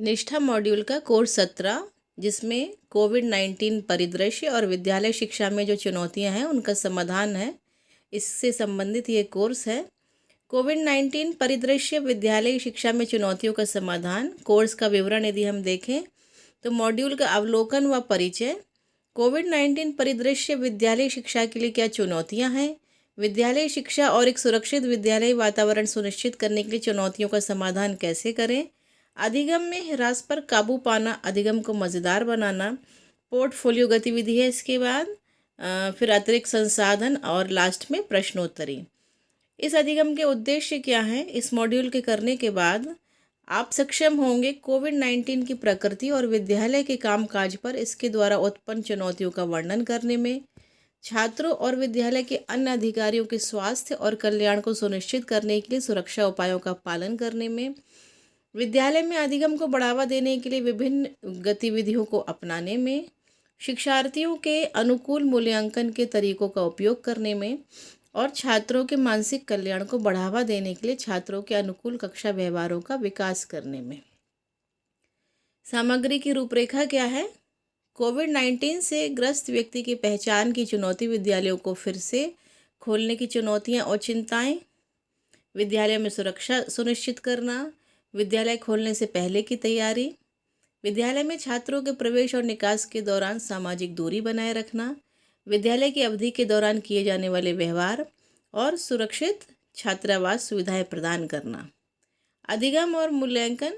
निष्ठा मॉड्यूल का कोर्स 17, जिसमें कोविड-19 परिदृश्य और विद्यालय शिक्षा में जो चुनौतियां हैं उनका समाधान है, इससे संबंधित ये कोर्स है। कोविड-19 परिदृश्य विद्यालय शिक्षा में चुनौतियों का समाधान। कोर्स का विवरण यदि हम देखें तो मॉड्यूल का अवलोकन व परिचय, कोविड-19 परिदृश्य विद्यालय शिक्षा के लिए क्या चुनौतियां हैं, विद्यालय शिक्षा और एक सुरक्षित विद्यालय वातावरण सुनिश्चित करने के लिए चुनौतियों का समाधान कैसे करें, अधिगम में ह्रास पर काबू पाना, अधिगम को मज़ेदार बनाना, पोर्टफोलियो गतिविधि है इसके बाद, फिर अतिरिक्त संसाधन और लास्ट में प्रश्नोत्तरी। इस अधिगम के उद्देश्य क्या हैं? इस मॉड्यूल के करने के बाद आप सक्षम होंगे कोविड-19 की प्रकृति और विद्यालय के कामकाज पर इसके द्वारा उत्पन्न चुनौतियों का वर्णन करने में, छात्रों और विद्यालय के अन्य अधिकारियों के स्वास्थ्य और कल्याण को सुनिश्चित करने के लिए सुरक्षा उपायों का पालन करने में, विद्यालय में अधिगम को बढ़ावा देने के लिए विभिन्न गतिविधियों को अपनाने में, शिक्षार्थियों के अनुकूल मूल्यांकन के तरीकों का उपयोग करने में और छात्रों के मानसिक कल्याण को बढ़ावा देने के लिए छात्रों के अनुकूल कक्षा व्यवहारों का विकास करने में। सामग्री की रूपरेखा क्या है? कोविड-19 से ग्रस्त व्यक्ति की पहचान की चुनौती, विद्यालयों को फिर से खोलने की चुनौतियां और चिंताएं, विद्यालय में सुरक्षा सुनिश्चित करना, विद्यालय खोलने से पहले की तैयारी, विद्यालय में छात्रों के प्रवेश और निकास के दौरान सामाजिक दूरी बनाए रखना, विद्यालय की अवधि के दौरान किए जाने वाले व्यवहार और सुरक्षित छात्रावास सुविधाएं प्रदान करना। अधिगम और मूल्यांकन,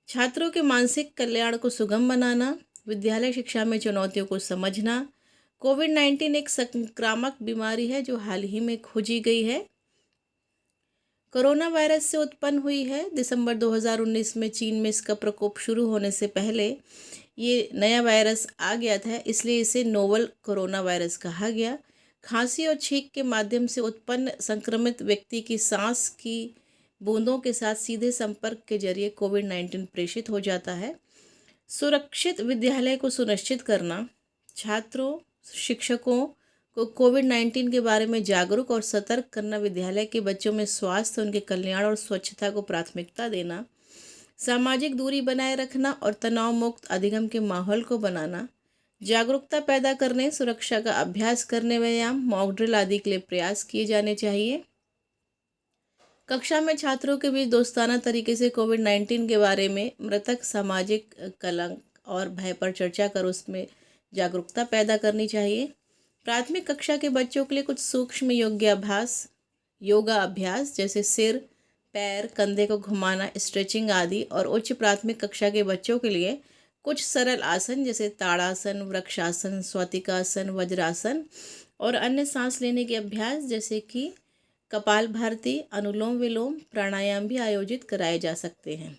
छात्रों के मानसिक कल्याण को सुगम बनाना, विद्यालय शिक्षा में चुनौतियों को समझना। कोविड-19 एक संक्रामक बीमारी है जो हाल ही में खोजी गई है, कोरोना वायरस से उत्पन्न हुई है। दिसंबर 2019 में चीन में इसका प्रकोप शुरू होने से पहले ये नया वायरस आ गया था, इसलिए इसे नोवल कोरोना वायरस कहा गया। खांसी और छींक के माध्यम से उत्पन्न संक्रमित व्यक्ति की सांस की बूंदों के साथ सीधे संपर्क के जरिए कोविड-19 प्रेषित हो जाता है। सुरक्षित विद्यालय को सुनिश्चित करना, छात्रों, शिक्षकों को कोविड-19 के बारे में जागरूक और सतर्क करना, विद्यालय के बच्चों में स्वास्थ्य, उनके कल्याण और स्वच्छता को प्राथमिकता देना, सामाजिक दूरी बनाए रखना और तनाव मुक्त अधिगम के माहौल को बनाना, जागरूकता पैदा करने, सुरक्षा का अभ्यास करने, व्यायाम, मॉक ड्रिल आदि के लिए प्रयास किए जाने चाहिए। कक्षा में छात्रों के बीच दोस्ताना तरीके से कोविड-19 के बारे में मृतक सामाजिक कलंक और भय पर चर्चा कर उसमें जागरूकता पैदा करनी चाहिए। प्राथमिक कक्षा के बच्चों के लिए कुछ सूक्ष्म योगा अभ्यास जैसे सिर, पैर, कंधे को घुमाना, स्ट्रेचिंग आदि, और उच्च प्राथमिक कक्षा के बच्चों के लिए कुछ सरल आसन जैसे ताड़ासन, वृक्षासन, स्वातिकासन, वज्रासन और अन्य सांस लेने के अभ्यास जैसे कि कपालभाति, अनुलोम विलोम, प्राणायाम भी आयोजित कराए जा सकते हैं।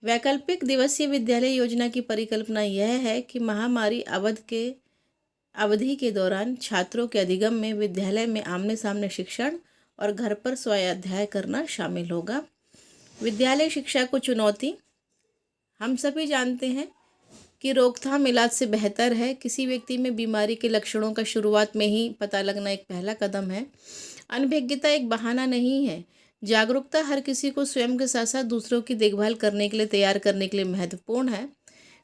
वैकल्पिक दिवसीय विद्यालय योजना की परिकल्पना यह है कि महामारी अवधि के दौरान छात्रों के अधिगम में विद्यालय में आमने सामने शिक्षण और घर पर स्वाध्याय करना शामिल होगा। विद्यालय शिक्षा को चुनौती, हम सभी जानते हैं कि रोकथाम इलाज से बेहतर है। किसी व्यक्ति में बीमारी के लक्षणों का शुरुआत में ही पता लगना एक पहला कदम है। अनभिज्ञता एक बहाना नहीं है। जागरूकता हर किसी को स्वयं के साथ साथ दूसरों की देखभाल करने के लिए तैयार करने के लिए महत्वपूर्ण है।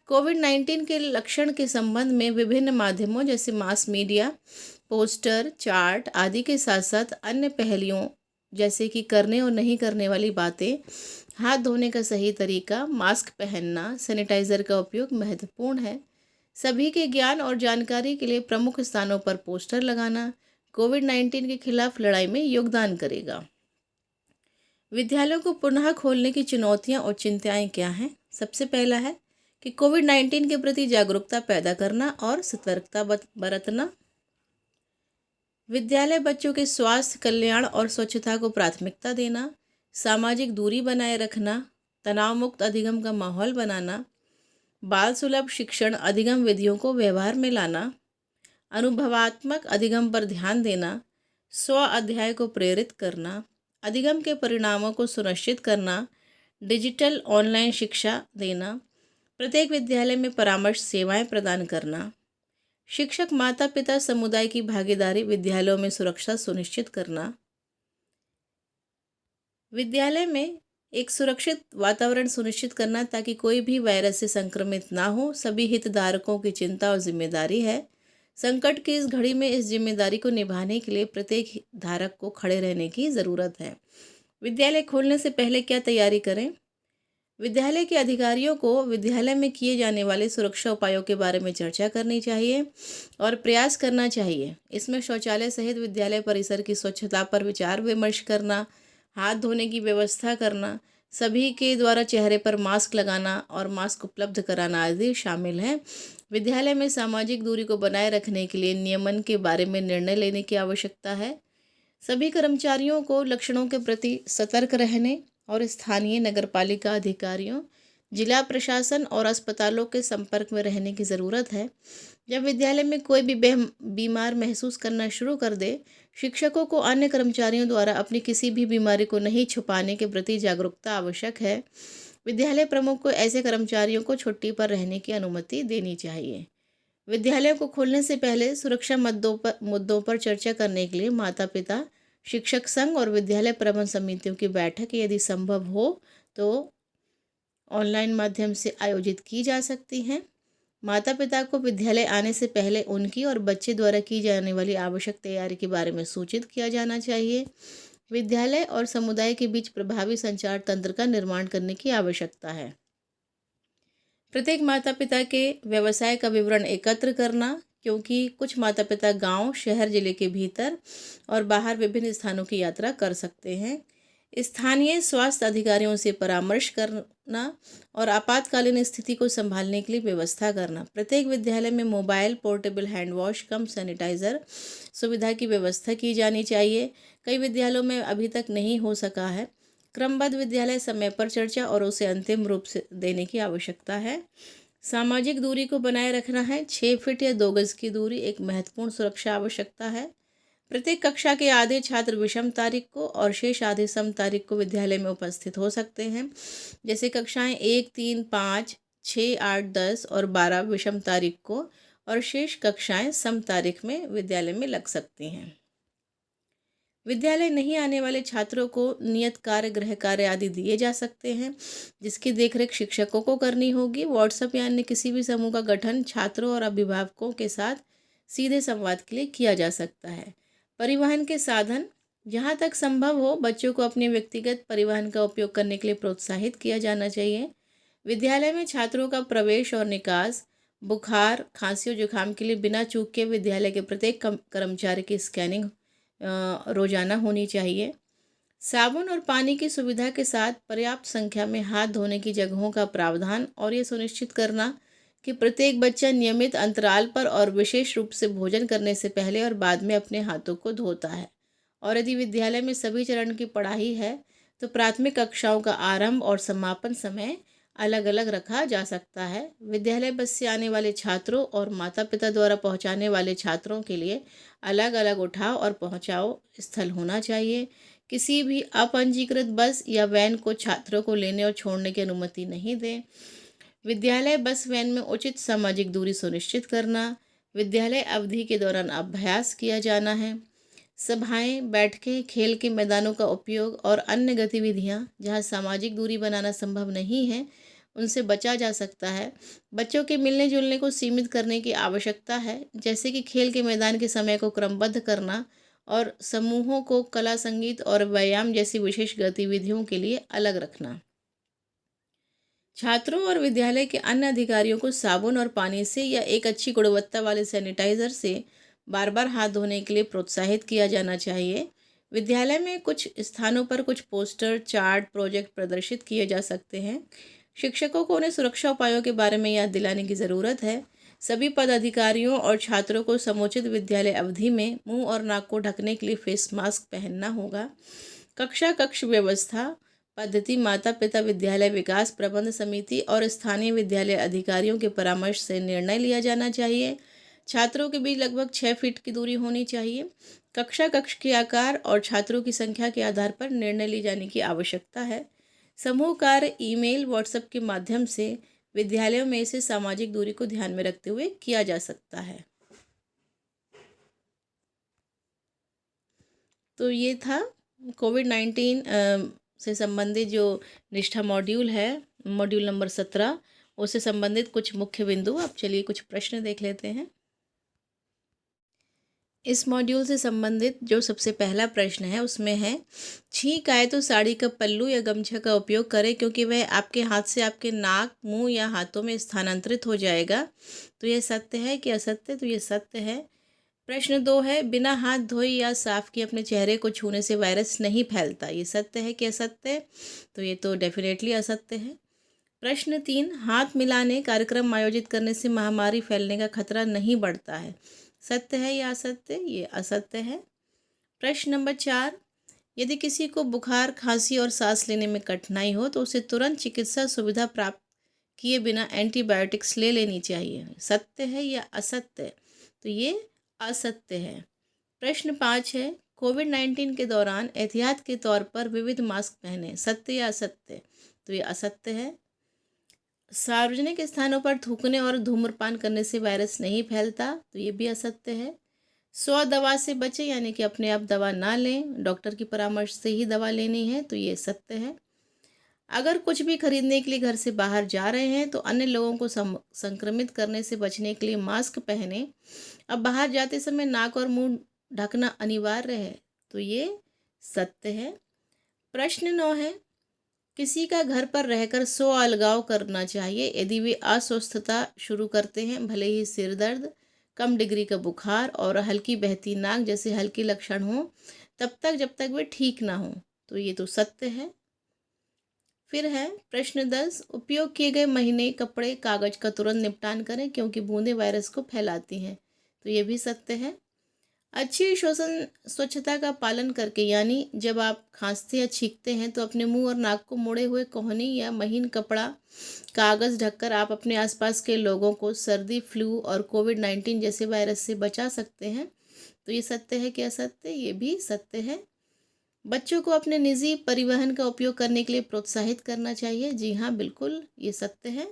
कोविड-19 के लक्षण के संबंध में विभिन्न माध्यमों जैसे मास मीडिया, पोस्टर, चार्ट आदि के साथ साथ अन्य पहलुओं जैसे कि करने और नहीं करने वाली बातें, हाथ धोने का सही तरीका, मास्क पहनना, सैनिटाइज़र का उपयोग महत्वपूर्ण है। सभी के ज्ञान और जानकारी के लिए प्रमुख स्थानों पर पोस्टर लगाना कोविड-19 के खिलाफ लड़ाई में योगदान करेगा। विद्यालयों को पुनः खोलने की चुनौतियां और चिंताएं क्या हैं? सबसे पहला है कि कोविड-19 के प्रति जागरूकता पैदा करना और सतर्कता बरतना, विद्यालय बच्चों के स्वास्थ्य, कल्याण और स्वच्छता को प्राथमिकता देना, सामाजिक दूरी बनाए रखना, तनाव मुक्त अधिगम का माहौल बनाना, बाल सुलभ शिक्षण अधिगम विधियों को व्यवहार में लाना, अनुभवात्मक अधिगम पर ध्यान देना, स्व अध्याय को प्रेरित करना, अधिगम के परिणामों को सुनिश्चित करना, डिजिटल ऑनलाइन शिक्षा देना, प्रत्येक विद्यालय में परामर्श सेवाएं प्रदान करना, शिक्षक, माता पिता, समुदाय की भागीदारी, विद्यालयों में सुरक्षा सुनिश्चित करना, विद्यालय में एक सुरक्षित वातावरण सुनिश्चित करना ताकि कोई भी वायरस से संक्रमित ना हो, सभी हितधारकों की चिंता और जिम्मेदारी है। संकट की इस घड़ी में इस जिम्मेदारी को निभाने के लिए प्रत्येक धारक को खड़े रहने की ज़रूरत है। विद्यालय खोलने से पहले क्या तैयारी करें? विद्यालय के अधिकारियों को विद्यालय में किए जाने वाले सुरक्षा उपायों के बारे में चर्चा करनी चाहिए और प्रयास करना चाहिए। इसमें शौचालय सहित विद्यालय परिसर की स्वच्छता पर विचार विमर्श करना, हाथ धोने की व्यवस्था करना, सभी के द्वारा चेहरे पर मास्क लगाना और मास्क उपलब्ध कराना आदि शामिल हैं। विद्यालय में सामाजिक दूरी को बनाए रखने के लिए नियमन के बारे में निर्णय लेने की आवश्यकता है। सभी कर्मचारियों को लक्षणों के प्रति सतर्क रहने और स्थानीय नगरपालिका अधिकारियों, जिला प्रशासन और अस्पतालों के संपर्क में रहने की ज़रूरत है। जब विद्यालय में कोई भी बीमार महसूस करना शुरू कर दे, शिक्षकों को अन्य कर्मचारियों द्वारा अपनी किसी भी बीमारी को नहीं छुपाने के प्रति जागरूकता आवश्यक है। विद्यालय प्रमुख को ऐसे कर्मचारियों को छुट्टी पर रहने की अनुमति देनी चाहिए। विद्यालयों को खोलने से पहले सुरक्षा मुद्दों पर चर्चा करने के लिए माता पिता, शिक्षक संघ और विद्यालय प्रबंध समितियों की बैठक यदि संभव हो तो ऑनलाइन माध्यम से आयोजित की जा सकती हैं। माता पिता को विद्यालय आने से पहले उनकी और बच्चे द्वारा की जाने वाली आवश्यक तैयारी के बारे में सूचित किया जाना चाहिए। विद्यालय और समुदाय के बीच प्रभावी संचार तंत्र का निर्माण करने की आवश्यकता है। प्रत्येक माता पिता के व्यवसाय का विवरण एकत्र करना, क्योंकि कुछ माता पिता गांव, शहर, जिले के भीतर और बाहर विभिन्न स्थानों की यात्रा कर सकते हैं। स्थानीय स्वास्थ्य अधिकारियों से परामर्श करना और आपातकालीन स्थिति को संभालने के लिए व्यवस्था करना। प्रत्येक विद्यालय में मोबाइल, पोर्टेबल हैंड वॉश, कम सैनिटाइज़र सुविधा की व्यवस्था की जानी चाहिए। कई विद्यालयों में अभी तक नहीं हो सका है। क्रमबद्ध विद्यालय समय पर चर्चा और उसे अंतिम रूप से देने की आवश्यकता है। सामाजिक दूरी को बनाए रखना है। 6 फीट या 2 गज की दूरी एक महत्वपूर्ण सुरक्षा आवश्यकता है। प्रत्येक कक्षा के आधे छात्र विषम तारीख को और शेष आधे सम तारीख को विद्यालय में उपस्थित हो सकते हैं। जैसे कक्षाएं 1, 3, 5, 6, 8, 10 और 12 विषम तारीख को और शेष कक्षाएं सम तारीख में विद्यालय में लग सकती हैं। विद्यालय नहीं आने वाले छात्रों को नियत कार्य, गृह कार्य आदि दिए जा सकते हैं, जिसकी देखरेख शिक्षकों को करनी होगी। व्हाट्सएप या अन्य किसी भी समूह का गठन छात्रों और अभिभावकों के साथ सीधे संवाद के लिए किया जा सकता है। परिवहन के साधन, जहाँ तक संभव हो बच्चों को अपने व्यक्तिगत परिवहन का उपयोग करने के लिए प्रोत्साहित किया जाना चाहिए। विद्यालय में छात्रों का प्रवेश और निकास, बुखार, खांसी और जुकाम के लिए बिना चूक के विद्यालय के प्रत्येक कर्मचारी की स्कैनिंग रोजाना होनी चाहिए। साबुन और पानी की सुविधा के साथ पर्याप्त संख्या में हाथ धोने की जगहों का प्रावधान और ये सुनिश्चित करना कि प्रत्येक बच्चा नियमित अंतराल पर और विशेष रूप से भोजन करने से पहले और बाद में अपने हाथों को धोता है। और यदि विद्यालय में सभी चरण की पढ़ाई है तो प्राथमिक कक्षाओं का आरंभ और समापन समय अलग अलग रखा जा सकता है। विद्यालय बस से आने वाले छात्रों और माता पिता द्वारा पहुंचाने वाले छात्रों के लिए अलग अलग उठाव और पहुंचाव स्थल होना चाहिए। किसी भी अपंजीकृत बस या वैन को छात्रों को लेने और छोड़ने की अनुमति नहीं दें। विद्यालय बस वैन में उचित सामाजिक दूरी सुनिश्चित करना। विद्यालय अवधि के दौरान अभ्यास किया जाना है। सभाएं, बैठकें, खेल के मैदानों का उपयोग और अन्य गतिविधियां जहां सामाजिक दूरी बनाना संभव नहीं है उनसे बचा जा सकता है। बच्चों के मिलने जुलने को सीमित करने की आवश्यकता है, जैसे कि खेल के मैदान के समय को क्रमबद्ध करना और समूहों को कला, संगीत और व्यायाम जैसी विशेष गतिविधियों के लिए अलग रखना। छात्रों और विद्यालय के अन्य अधिकारियों को साबुन और पानी से या एक अच्छी गुणवत्ता वाले सैनिटाइजर से बार बार हाथ धोने के लिए प्रोत्साहित किया जाना चाहिए। विद्यालय में कुछ स्थानों पर कुछ पोस्टर, चार्ट, प्रोजेक्ट प्रदर्शित किए जा सकते हैं। शिक्षकों को उन्हें सुरक्षा उपायों के बारे में याद दिलाने की ज़रूरत है। सभी पदाधिकारियों और छात्रों को समुचित विद्यालय अवधि में मुंह और नाक को ढकने के लिए फेस मास्क पहनना होगा। कक्ष व्यवस्था पद्धति माता पिता, विद्यालय विकास प्रबंध समिति और स्थानीय विद्यालय अधिकारियों के परामर्श से निर्णय लिया जाना चाहिए। छात्रों के बीच लगभग 6 फीट की दूरी होनी चाहिए। कक्ष के आकार और छात्रों की संख्या के आधार पर निर्णय लिए जाने की आवश्यकता है। समूह कार्य ईमेल, व्हाट्सएप के माध्यम से विद्यालयों में इसे सामाजिक दूरी को ध्यान में रखते हुए किया जा सकता है। तो ये था कोविड-19 से संबंधित जो निष्ठा मॉड्यूल है, मॉड्यूल नंबर 17, उससे संबंधित कुछ मुख्य बिंदु। अब चलिए कुछ प्रश्न देख लेते हैं। इस मॉड्यूल से संबंधित जो सबसे पहला प्रश्न है उसमें है, छींक आए तो साड़ी का पल्लू या गमछा का उपयोग करें क्योंकि वह आपके हाथ से आपके नाक, मुंह या हाथों में स्थानांतरित हो जाएगा। तो यह सत्य है कि असत्य? तो यह सत्य है। प्रश्न 2 है, बिना हाथ धोए या साफ किए अपने चेहरे को छूने से वायरस नहीं फैलता। ये सत्य है कि असत्य? तो ये तो डेफिनेटली असत्य है। प्रश्न 3, हाथ मिलाने कार्यक्रम आयोजित करने से महामारी फैलने का खतरा नहीं बढ़ता है। सत्य है या असत्य? ये असत्य है। प्रश्न नंबर 4, यदि किसी को बुखार, खांसी और सांस लेने में कठिनाई हो तो उसे तुरंत चिकित्सा सुविधा प्राप्त किए बिना एंटीबायोटिक्स ले लेनी चाहिए। सत्य है या असत्य? तो ये असत्य है। प्रश्न 5 है, कोविड-19 के दौरान एहतियात के तौर पर विविध मास्क पहने। सत्य या असत्य? तो ये असत्य है। सार्वजनिक स्थानों पर थूकने और धूम्रपान करने से वायरस नहीं फैलता। तो ये भी असत्य है। स्व दवा से बचें, यानी कि अपने आप दवा ना लें, डॉक्टर की परामर्श से ही दवा लेनी है। तो ये सत्य है। अगर कुछ भी खरीदने के लिए घर से बाहर जा रहे हैं तो अन्य लोगों को संक्रमित करने से बचने के लिए मास्क पहने। अब बाहर जाते समय नाक और मुंह ढकना अनिवार्य है। तो ये सत्य है। प्रश्न 9 है, किसी का घर पर रहकर स्व अलगाव करना चाहिए यदि वे अस्वस्थता शुरू करते हैं, भले ही सिर दर्द, कम डिग्री का बुखार और हल्की बहती नाक जैसे हल्के लक्षण हों, तब तक जब तक वे ठीक ना हों। तो ये तो सत्य है। फिर है प्रश्न 10, उपयोग किए गए महीने कपड़े कागज का तुरंत निपटान करें क्योंकि बूंदें वायरस को फैलाती हैं। तो ये भी सत्य है। अच्छी श्वसन स्वच्छता का पालन करके, यानी जब आप खांसते या छींकते हैं तो अपने मुंह और नाक को मुड़े हुए कोहनी या महीन कपड़ा कागज़ ढककर आप अपने आसपास के लोगों को सर्दी, फ्लू और कोविड-19 जैसे वायरस से बचा सकते हैं। तो ये सत्य है कि असत्य? ये भी सत्य है। बच्चों को अपने निजी परिवहन का उपयोग करने के लिए प्रोत्साहित करना चाहिए। जी हाँ, बिल्कुल ये सत्य है।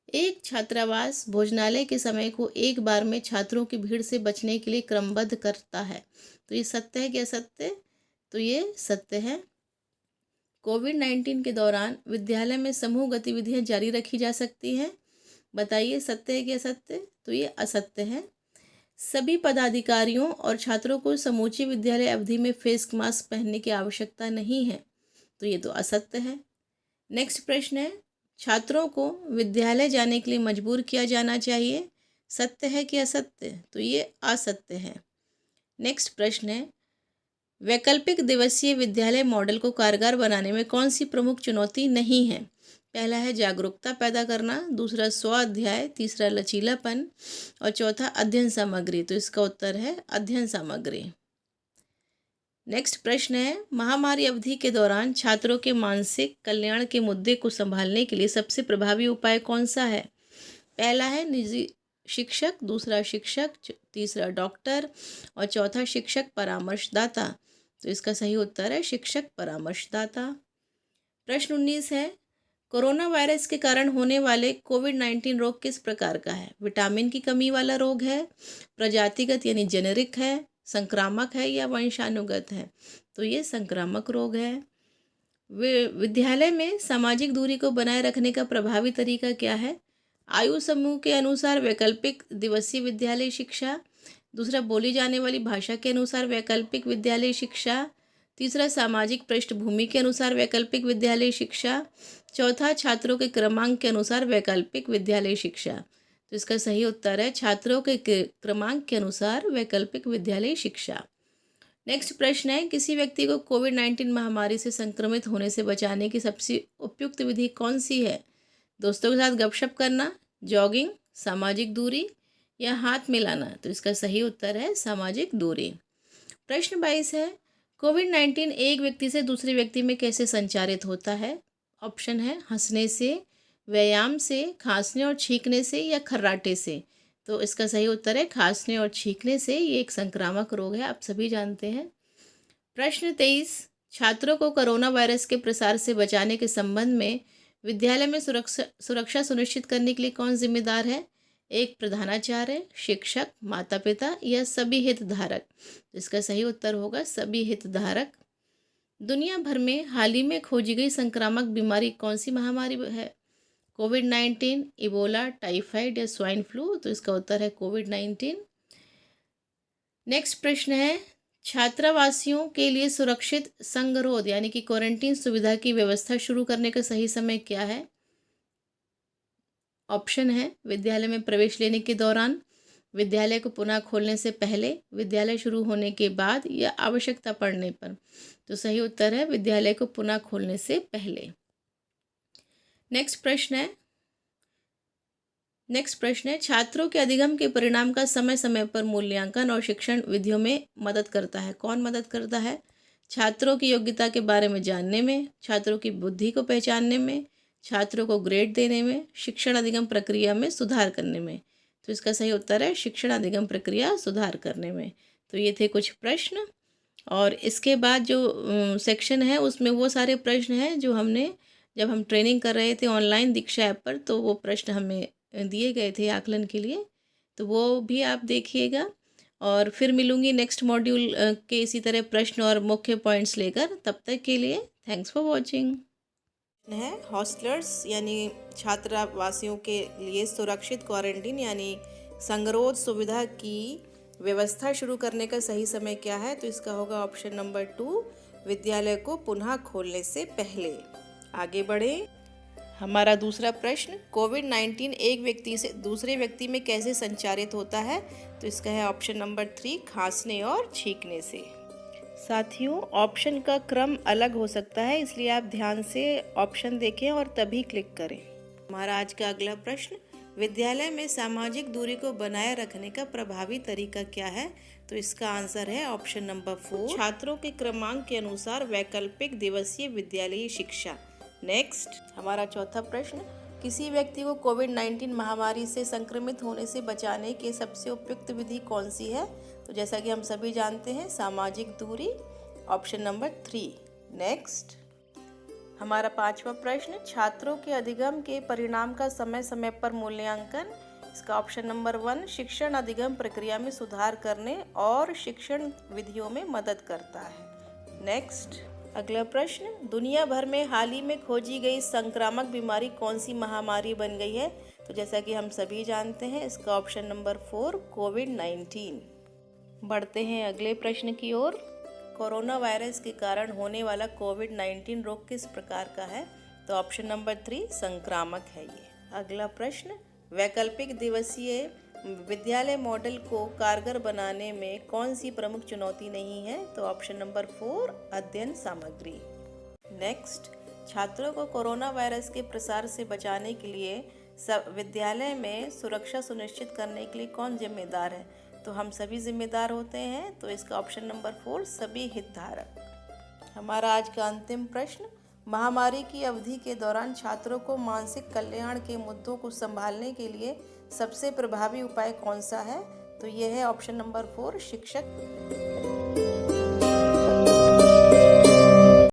एक छात्रावास भोजनालय के समय को एक बार में छात्रों की भीड़ से बचने के लिए क्रमबद्ध करता है। तो ये सत्य है कि असत्य? तो ये सत्य है। कोविड-19 के दौरान विद्यालय में समूह गतिविधियां जारी रखी जा सकती हैं। बताइए सत्य है कि असत्य? तो ये असत्य है। सभी पदाधिकारियों और छात्रों को समूची विद्यालय अवधि में फेस मास्क पहनने की आवश्यकता नहीं है। तो ये तो असत्य है। नेक्स्ट प्रश्न है, छात्रों को विद्यालय जाने के लिए मजबूर किया जाना चाहिए। सत्य है कि असत्य? तो ये असत्य है। नेक्स्ट प्रश्न है, वैकल्पिक दिवसीय विद्यालय मॉडल को कारगर बनाने में कौन सी प्रमुख चुनौती नहीं है? पहला है जागरूकता पैदा करना, दूसरा स्वाध्याय, तीसरा लचीलापन और चौथा अध्ययन सामग्री। तो इसका उत्तर है अध्ययन सामग्री। नेक्स्ट प्रश्न है, महामारी अवधि के दौरान छात्रों के मानसिक कल्याण के मुद्दे को संभालने के लिए सबसे प्रभावी उपाय कौन सा है? पहला है निजी शिक्षक, दूसरा शिक्षक, तीसरा डॉक्टर और चौथा शिक्षक परामर्शदाता। तो इसका सही उत्तर है शिक्षक परामर्शदाता। प्रश्न 19 है, कोरोना वायरस के कारण होने वाले कोविड-19 रोग किस प्रकार का है? विटामिन की कमी वाला रोग है, प्रजातिगत यानी जेनेरिक है, संक्रामक है या वंशानुगत है? तो ये संक्रामक रोग है। विद्यालय में सामाजिक दूरी को बनाए रखने का प्रभावी तरीका क्या है? आयु समूह के अनुसार वैकल्पिक दिवसीय विद्यालय शिक्षा, दूसरा बोली जाने वाली भाषा के अनुसार वैकल्पिक विद्यालय शिक्षा, तीसरा सामाजिक पृष्ठभूमि के अनुसार वैकल्पिक विद्यालय शिक्षा, चौथा छात्रों के क्रमांक के अनुसार वैकल्पिक विद्यालय शिक्षा। तो इसका सही उत्तर है छात्रों के क्रमांक के अनुसार वैकल्पिक विद्यालय शिक्षा। नेक्स्ट प्रश्न है, किसी व्यक्ति को कोविड-19 महामारी से संक्रमित होने से बचाने की सबसे उपयुक्त विधि कौन सी है? दोस्तों के साथ गपशप करना, जॉगिंग, सामाजिक दूरी या हाथ मिलाना? तो इसका सही उत्तर है सामाजिक दूरी। प्रश्न 22 है, कोविड-19 एक व्यक्ति से दूसरे व्यक्ति में कैसे संचारित होता है? ऑप्शन है हंसने से, व्यायाम से, खांसने और छींकने से या खर्राटे से। तो इसका सही उत्तर है खांसने और छींकने से। ये एक संक्रामक रोग है, आप सभी जानते हैं। प्रश्न 23, छात्रों को कोरोना वायरस के प्रसार से बचाने के संबंध में विद्यालय में सुरक्षा सुनिश्चित करने के लिए कौन जिम्मेदार है? एक प्रधानाचार्य, शिक्षक, माता पिता या सभी हितधारक? इसका सही उत्तर होगा सभी हितधारक। दुनिया भर में हाल ही में खोजी गई संक्रामक बीमारी कौन सी महामारी है? कोविड-19, इबोला, टाइफाइड या स्वाइन फ्लू? तो इसका उत्तर है कोविड-19। नेक्स्ट प्रश्न है, छात्रावासियों के लिए सुरक्षित संगरोध यानी कि क्वारंटीन सुविधा की व्यवस्था शुरू करने का सही समय क्या है? ऑप्शन है विद्यालय में प्रवेश लेने के दौरान, विद्यालय को पुनः खोलने से पहले, विद्यालय शुरू होने के बाद या आवश्यकता पड़ने पर। तो सही उत्तर है विद्यालय को पुनः खोलने से पहले। नेक्स्ट प्रश्न है छात्रों के अधिगम के परिणाम का समय समय पर मूल्यांकन और शिक्षण विधियों में मदद करता है। कौन मदद करता है? छात्रों की योग्यता के बारे में जानने में, छात्रों की बुद्धि को पहचानने में, छात्रों को ग्रेड देने में, शिक्षण अधिगम प्रक्रिया में सुधार करने में। तो इसका सही उत्तर है शिक्षण अधिगम प्रक्रिया सुधार करने में। तो ये थे कुछ प्रश्न, और इसके बाद जो सेक्शन है उसमें वो सारे प्रश्न हैं जो हमने जब हम ट्रेनिंग कर रहे थे ऑनलाइन दीक्षा ऐप पर, तो वो प्रश्न हमें दिए गए थे आकलन के लिए, तो वो भी आप देखिएगा। और फिर मिलूँगी नेक्स्ट मॉड्यूल के इसी तरह प्रश्न और मुख्य पॉइंट्स लेकर। तब तक के लिए थैंक्स फॉर वॉचिंग। है हॉस्टलर्स यानी छात्रावासियों के लिए सुरक्षित क्वारंटीन यानी संगरोध सुविधा की व्यवस्था शुरू करने का सही समय क्या है? तो इसका होगा ऑप्शन नंबर 2, विद्यालय को पुनः खोलने से पहले। आगे बढ़े। हमारा दूसरा प्रश्न, कोविड-19 एक व्यक्ति से दूसरे व्यक्ति में कैसे संचारित होता है? तो इसका है ऑप्शन नंबर 3, खांसने और छींकने से। साथियों, ऑप्शन का क्रम अलग हो सकता है, इसलिए आप ध्यान से ऑप्शन देखें और तभी क्लिक करें। हमारा आज का अगला प्रश्न, विद्यालय में सामाजिक दूरी को बनाए रखने का प्रभावी तरीका क्या है? तो इसका आंसर है ऑप्शन नंबर 4, छात्रों के क्रमांक के अनुसार वैकल्पिक दिवसीय विद्यालयी शिक्षा। नेक्स्ट, हमारा चौथा प्रश्न, किसी व्यक्ति को कोविड-19 महामारी से संक्रमित होने से बचाने की सबसे उपयुक्त विधि कौन सी है? तो जैसा कि हम सभी जानते हैं सामाजिक दूरी, ऑप्शन नंबर 3। नेक्स्ट, हमारा पांचवा प्रश्न, छात्रों के अधिगम के परिणाम का समय समय पर मूल्यांकन। इसका ऑप्शन नंबर 1, शिक्षण अधिगम प्रक्रिया में सुधार करने और शिक्षण विधियों में मदद करता है। नेक्स्ट, अगला प्रश्न, दुनिया भर में हाल ही में खोजी गई संक्रामक बीमारी कौन सी महामारी बन गई है? तो जैसा कि हम सभी जानते हैं इसका ऑप्शन नंबर 4, कोविड-19। बढ़ते हैं अगले प्रश्न की ओर। कोरोना वायरस के कारण होने वाला कोविड-19 रोग किस प्रकार का है? तो ऑप्शन नंबर 3, संक्रामक है ये। अगला प्रश्न, वैकल्पिक दिवसीय विद्यालय मॉडल को कारगर बनाने में कौन सी प्रमुख चुनौती नहीं है? तो ऑप्शन नंबर 4, अध्ययन सामग्री। नेक्स्ट, छात्रों को कोरोना वायरस के प्रसार से बचाने के लिए विद्यालय में सुरक्षा सुनिश्चित करने के लिए कौन जिम्मेदार है? तो हम सभी जिम्मेदार होते हैं। तो इसका ऑप्शन नंबर 4, सभी हितधारक। हमारा आज का अंतिम प्रश्न, महामारी की अवधि के दौरान छात्रों को मानसिक कल्याण के मुद्दों को संभालने के लिए सबसे प्रभावी उपाय कौन सा है? तो यह है ऑप्शन नंबर 4, शिक्षक।